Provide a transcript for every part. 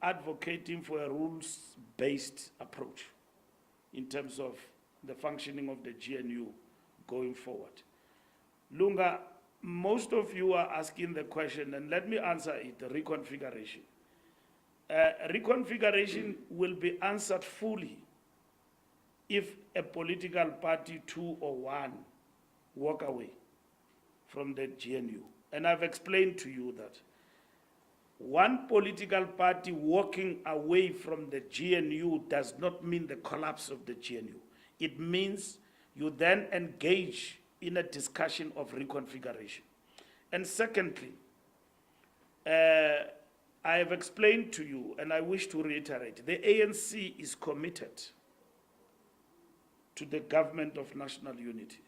advocating for a rules-based approach in terms of the functioning of the GNU going forward. Lunga, most of you are asking the question, and let me answer it, reconfiguration. Reconfiguration will be answered fully if a political party, 2 or 1, walk away from the GNU. And I've explained to you that one political party walking away from the GNU does not mean the collapse of the GNU. It means you then engage in a discussion of reconfiguration. And secondly, I have explained to you, and I wish to reiterate, the ANC is committed to the government of national unity.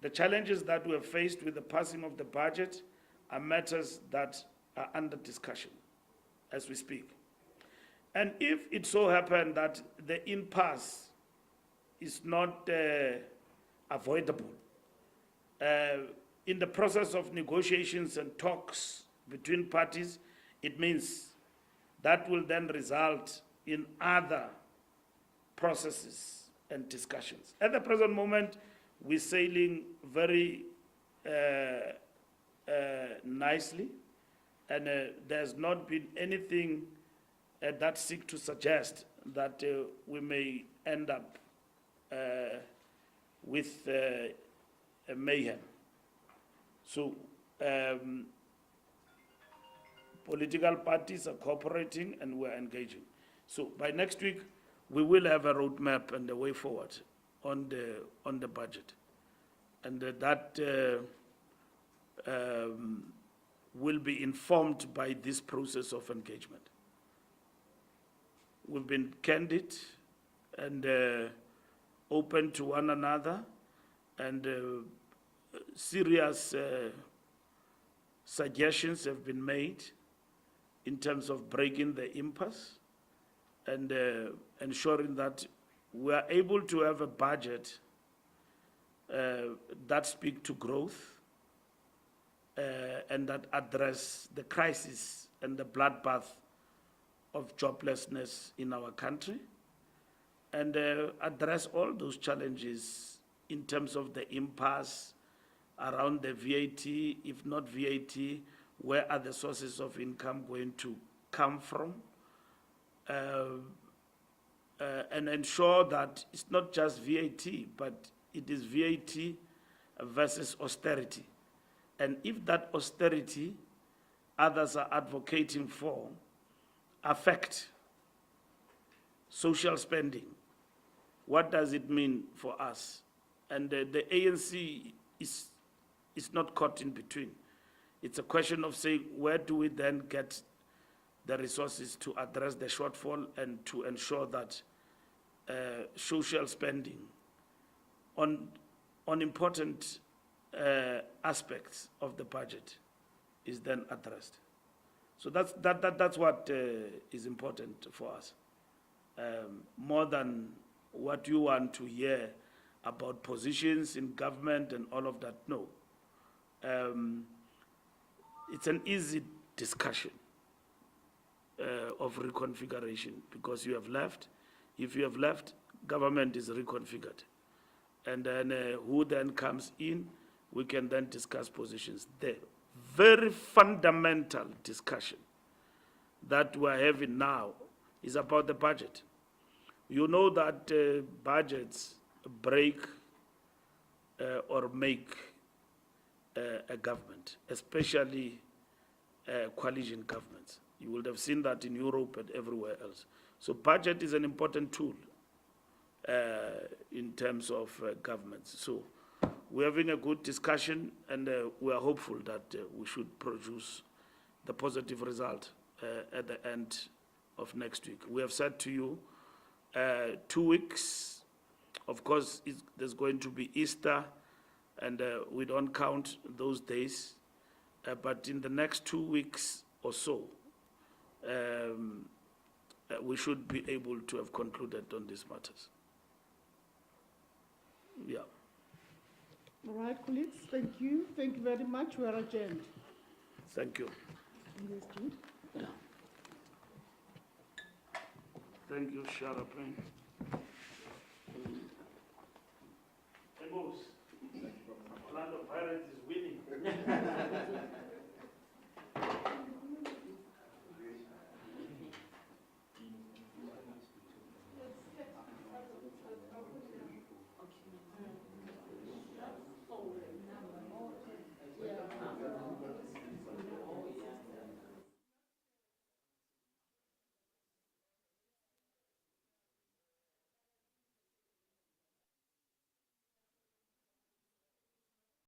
The challenges that we have faced with the passing of the budget are matters that are under discussion as we speak. And if it so happened that the impasse is not avoidable, in the process of negotiations and talks between parties, it means that will then result in other processes and discussions. At the present moment, we're sailing very nicely, and there's not been anything that seeks to suggest that we may end up with a mayhem. So political parties are cooperating and we're engaging. So by next week, we will have a roadmap and a way forward on the budget, and that will be informed by this process of engagement. We've been candid and open to one another, and serious suggestions have been made in terms of breaking the impasse and ensuring that we are able to have a budget that speaks to growth and that address the crisis and the bloodbath of joblessness in our country, and address all those challenges in terms of the impasse around the VAT. If not VAT, where are the sources of income going to come from? And ensure that it's not just VAT, but it is VAT versus austerity. And if that austerity others are advocating for affect social spending, what does it mean for us? And the ANC is not caught in between. It's a question of saying, where do we then get the resources to address the shortfall and to ensure that social spending on important aspects of the budget is then addressed. So that's what is important for us, more than what you want to hear about positions in government and all of that. No, it's an easy discussion of reconfiguration, because you have left. If you have left, government is reconfigured. And then who then comes in, we can then discuss positions. The very fundamental discussion that we're having now is about the budget. You know that budgets break or make a government, especially coalition governments. You would have seen that in Europe and everywhere else. So budget is an important tool in terms of governments. So we're having a good discussion, and we are hopeful that we should produce the positive result at the end of next week. We have said to you 2 weeks. Of course, there's going to be Easter, and we don't count those days. But in the next 2 weeks or so, we should be able to have concluded on these matters. Yeah. All right, colleagues, thank you. Thank you very much. We are adjourned. Thank you. Yes, Jude. Yeah. Thank you, Sharapen.